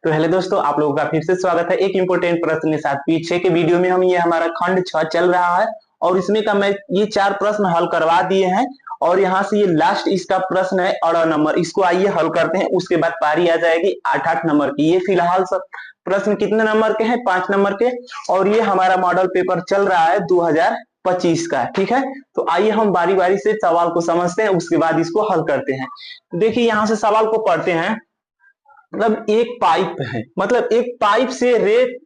तो हेलो दोस्तों, आप लोगों का फिर से स्वागत है एक इंपोर्टेंट प्रश्न के साथ। पीछे के वीडियो में हम ये हमारा खंड 6 चल रहा है और इसमें का मैं ये 4 प्रश्न हल करवा दिए हैं और यहाँ से ये लास्ट इसका प्रश्न है 18 नंबर। इसको आइए हल करते हैं, उसके बाद पारी आ जाएगी 8-8 नंबर की। ये फिलहाल सब प्रश्न कितने नंबर के हैं? 5 नंबर के। और ये हमारा मॉडल पेपर चल रहा है 2025 का, ठीक है। तो आइए हम बारी बारी से सवाल को समझते हैं, उसके बाद इसको हल करते हैं। देखिए यहाँ से सवाल को पढ़ते हैं। मतलब एक पाइप है, मतलब एक पाइप से रेत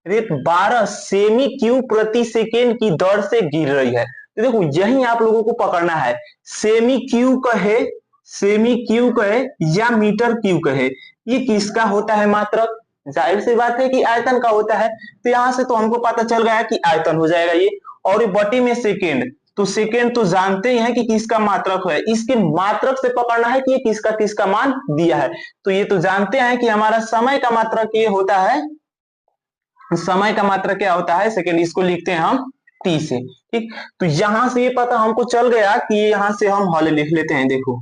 रेत 12 सेमी क्यूब प्रति सेकेंड की दर से गिर रही है। तो देखो यही आप लोगों को पकड़ना है। सेमी क्यूब कहे, सेमी क्यूब कहे या मीटर क्यूब कहे, ये किसका होता है मात्रक? जाहिर सी बात है कि आयतन का होता है। तो यहां से तो हमको पता चल गया कि आयतन हो जाएगा ये। और ये बटी में सेकेंड, तो सेकेंड तो जानते ही हैं कि किसका मात्रक है। इसके मात्रक से पकड़ना है कि ये किसका किसका मान दिया है। तो ये तो जानते हैं कि हमारा समय का मात्रक ये होता है, समय का मात्रक क्या होता है? सेकेंड। इसको लिखते हैं हम टी से, ठीक। तो यहां से ये पता हमको चल गया कि यहां से हम हल लिख लेते हैं। देखो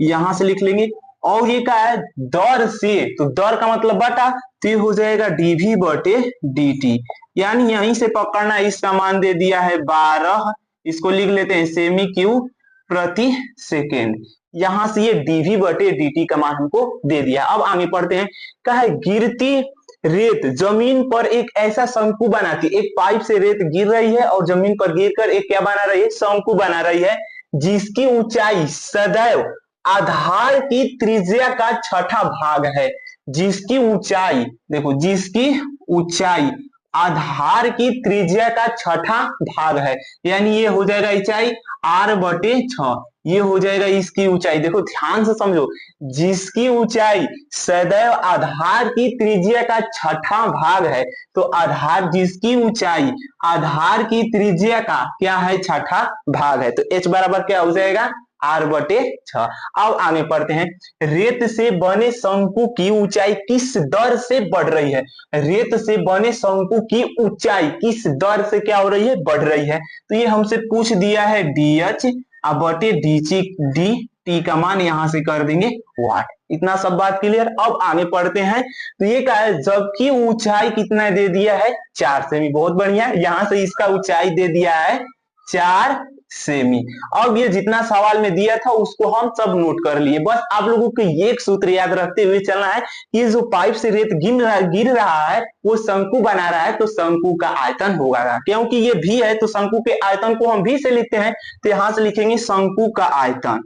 यहां से लिख लेंगे। और ये क्या है? दर से, तो दर का मतलब बटा, तो ये हो जाएगा डीवी बटे dt। यानी यहीं से पकड़ना, इसका मान दे दिया है 12। इसको लिख लेते हैं सेमी क्यूब प्रति सेकेंड। यहां से ये डीवी बटे dt का मान हमको दे दिया। अब आगे पढ़ते हैं। क्या है? गिरती रेत जमीन पर एक ऐसा शंकु बनाती, एक पाइप से रेत गिर रही है और जमीन पर गिरकर एक क्या बना रही है? शंकु बना रही है, जिसकी ऊंचाई सदैव आधार की त्रिज्या का छठा भाग है। जिसकी ऊंचाई, देखो जिसकी ऊंचाई आधार की त्रिज्या का छठा भाग है, यानी ये हो जाएगा ऊंचाई r बटे 6। ये हो जाएगा इसकी ऊंचाई। देखो ध्यान से समझो, जिसकी ऊंचाई सदैव आधार की त्रिज्या का छठा भाग है, तो आधार, जिसकी ऊंचाई आधार की त्रिज्या का क्या है? छठा भाग है। तो h बराबर क्या हो जाएगा? r बटे 6। अब आगे पढ़ते हैं। रेत से बने शंकु की ऊंचाई किस दर से बढ़ रही है? रेत से बने शंकु की ऊंचाई किस दर से क्या हो रही है? बढ़ रही है। तो ये हमसे पूछ दिया है dh बटे डी टी का मान यहां से कर देंगे वाट। इतना सब बात क्लियर। अब आगे पढ़ते हैं। तो ये क्या है? जबकि ऊंचाई कितना दे दिया है? 4 सेमी। बहुत बढ़िया। यहां से इसका ऊंचाई दे दिया है 4 सेमी। अब ये जितना सवाल में दिया था उसको हम सब नोट कर लिए। बस आप लोगों को एक सूत्र याद रखते हुए चलना है कि जो पाइप से रेत गिर रहा है वो शंकु बना रहा है, तो शंकु का आयतन होगा। क्योंकि ये भी है तो शंकु के आयतन को हम भी से लिखते हैं। तो यहां से लिखेंगे शंकु का आयतन,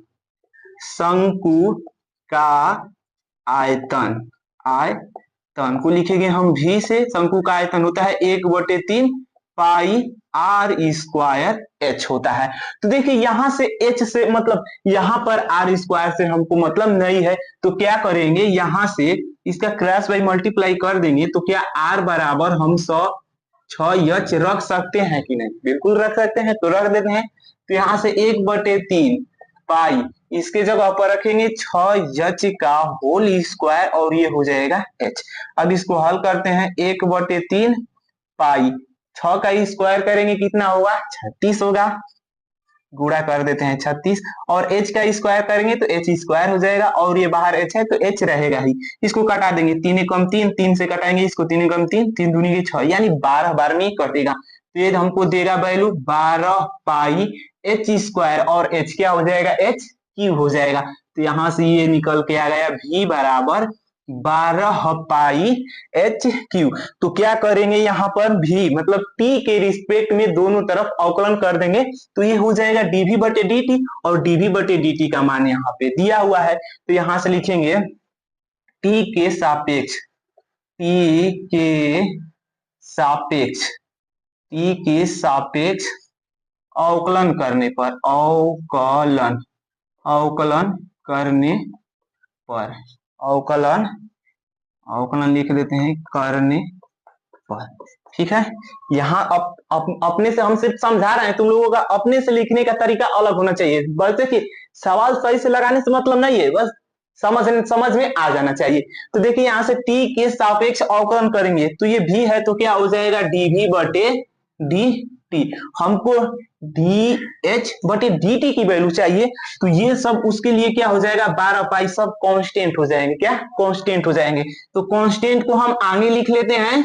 शंकु का आयतन, आयतन को लिखेंगे हम भी से। शंकु का आयतन होता है 1/3 पाई आर स्क्वायर एच होता है। तो देखिए यहां से एच से मतलब यहाँ पर आर स्क्वायर से हमको मतलब नहीं है, तो क्या करेंगे? यहां से इसका क्रॉस बाई मल्टीप्लाई कर देंगे। तो क्या आर बराबर हम 106 रख सकते हैं कि नहीं? बिल्कुल रख सकते हैं, तो रख देते हैं। तो यहाँ से 1/3 पाई, इसके जगह पर रखेंगे 6h का होल स्क्वायर और ये हो जाएगा h। अब इसको हल करते हैं। 1/3 पाई 6 का स्क्वायर करेंगे कितना होगा? 36 होगा। गुणा कर देते हैं 36। और h का स्क्वायर करेंगे तो h स्क्वायर हो जाएगा और ये बाहर h है तो h रहेगा ही। इसको कटा देंगे, 3 एकम 3, 3 से कटाएंगे इसको, 3 एकम 3, 3 दूनी के 6, यानी 12 बार में कटेगा। तो ये हमको देगा वैल्यू 12 पाई h स्क्वायर और h क्या हो जाएगा? h क्यूब हो जाएगा। तो यहां से ये निकल के आ गया v बराबर 12 पाई एच क्यूब। तो क्या करेंगे यहाँ पर? भी मतलब t के रिस्पेक्ट में दोनों तरफ अवकलन कर देंगे। तो ये हो जाएगा dv बटे dt और dv बटे dt का मान यहाँ पे दिया हुआ है। तो यहां से लिखेंगे t के सापेक्ष, t के सापेक्ष, t के सापेक्ष अवकलन करने पर, अवकलन, अवकलन करने पर, अवकलन, अवकलन लिख देते हैं करने पर, ठीक है। यहाँ अपने से हम सिर्फ समझा रहे हैं, तुम लोगों का अपने से लिखने का तरीका अलग होना चाहिए। बस देखिए सवाल सही से लगाने से मतलब नहीं है, बस समझ में आ जाना चाहिए। तो देखिए यहाँ से t के सापेक्ष अवकलन करेंगे तो ये भी है तो क्या हो जाएगा? dv बटे dt। हमको डी एच बटे डी टी की वैल्यू चाहिए, तो ये सब उसके लिए क्या हो जाएगा, 12 पाई सब कांस्टेंट हो जाएंगे, क्या कांस्टेंट हो जाएंगे। तो कांस्टेंट को हम आगे लिख लेते हैं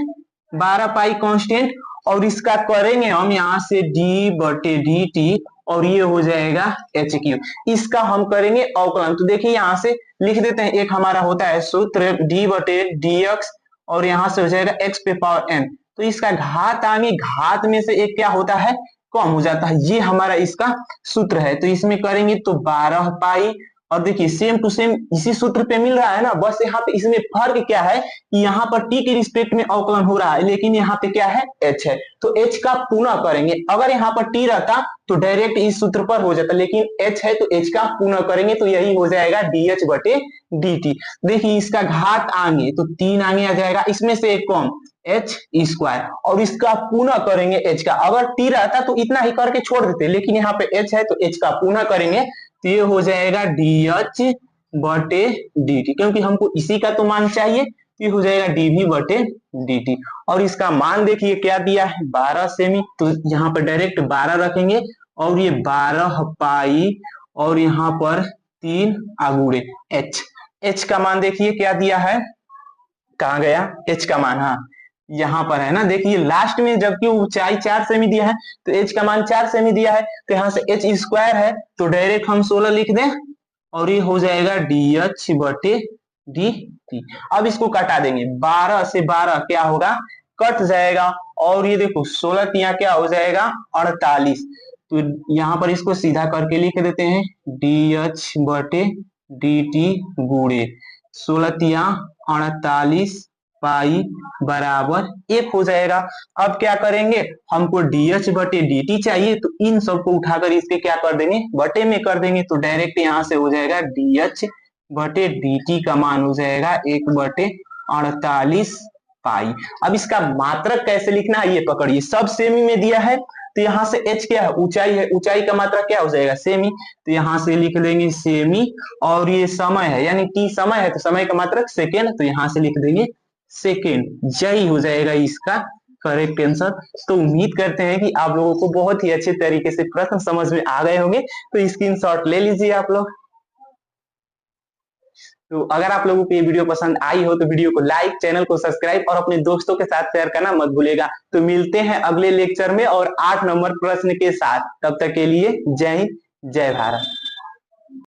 12 पाई कांस्टेंट, और इसका करेंगे हम यहाँ से डी बटे डी टी, और ये हो जाएगा एच क्यू। इसका हम करेंगे अवकलन। तो देखिए यहाँ से लिख देते हैं, एक हमारा होता है सूत्र डी बटे डी एक्स, और यहाँ से हो जाएगा एक्स पे पावर एन। तो इसका घात आगे, घात में से एक क्या होता है, कम हो जाता है, ये हमारा इसका सूत्र है। तो इसमें करेंगे तो 12 पाई, और देखिए सेम टू सेम इसी सूत्र पे मिल रहा है ना, बस यहाँ पे इसमें फर्क क्या है कि यहाँ पर टी के रिस्पेक्ट में अवकलन हो रहा है, लेकिन यहाँ पे क्या है, एच है। तो एच का पुनः करेंगे, अगर यहाँ पर टी रहता तो डायरेक्ट इस सूत्र पर हो जाता, लेकिन एच है तो एच का पुनः करेंगे, तो यही हो जाएगा डी एच बटे डी टी। देखिए इसका घात आगे तो 3 आगे आ जाएगा, इसमें से एक कम एच स्क्वायर, और इसका पुनः करेंगे एच का। अगर टी रहता तो इतना ही करके छोड़ देते, लेकिन यहाँ पे एच है तो एच का पुनः करेंगे, तो ये हो जाएगा डी एच बटे डी टी, क्योंकि हमको इसी का तो मान चाहिए, तो ये हो जाएगा डी वी बटे डी टी। और इसका मान देखिए क्या दिया है, 12 सेमी, तो यहाँ पर डायरेक्ट 12 रखेंगे, और ये 12 पाई, और यहाँ पर 3 आगुड़े एच। एच का मान देखिए क्या दिया है, कहाँ गया एच का मान, हाँ यहाँ पर है ना, देखिए लास्ट में जबकि ऊंचाई 4 सेमी दिया है, तो एच का मान 4 सेमी दिया है, तो यहाँ से एच स्क्वायर है, तो डायरेक्ट हम 16 लिख दें, और ये हो जाएगा डी एच बटे डी टी। अब इसको कटा देंगे, 12 से 12 क्या होगा, कट जाएगा, और ये देखो 16 तिया क्या हो जाएगा 48। तो यहाँ पर इसको सीधा करके लिख देते हैं, डी एच बटे डी टी गुणे 16 तिया 48 पाई बराबर 1 हो जाएगा। अब क्या करेंगे, हमको dh बटे dt चाहिए, तो इन सबको उठाकर इसके क्या कर देंगे, बटे में कर देंगे, तो डायरेक्ट यहाँ से हो जाएगा dh बटे dt का मान हो जाएगा 1 बटे 48 पाई। अब इसका मात्रक कैसे लिखना है ये पकड़िए, सब सेमी में दिया है, तो यहाँ से h क्या है, ऊंचाई है, ऊंचाई का मात्रक क्या हो जाएगा, सेमी, तो यहाँ से लिख देंगे सेमी, और ये समय है यानी t समय है, तो समय का मात्रक सेकेंड, तो यहाँ से लिख देंगे सेकेंड। यही हो जाएगा इसका करेक्ट आंसर। तो उम्मीद करते हैं कि आप लोगों को बहुत ही अच्छे तरीके से प्रश्न समझ में आ गए होंगे, तो स्क्रीनशॉट ले लीजिए आप लोग। तो अगर आप लोगों को ये वीडियो पसंद आई हो तो वीडियो को लाइक, चैनल को सब्सक्राइब और अपने दोस्तों के साथ शेयर करना मत भूलेगा। तो मिलते हैं अगले लेक्चर में और 8 नंबर प्रश्न के साथ, तब तक के लिए जय हिंद, जय भारत।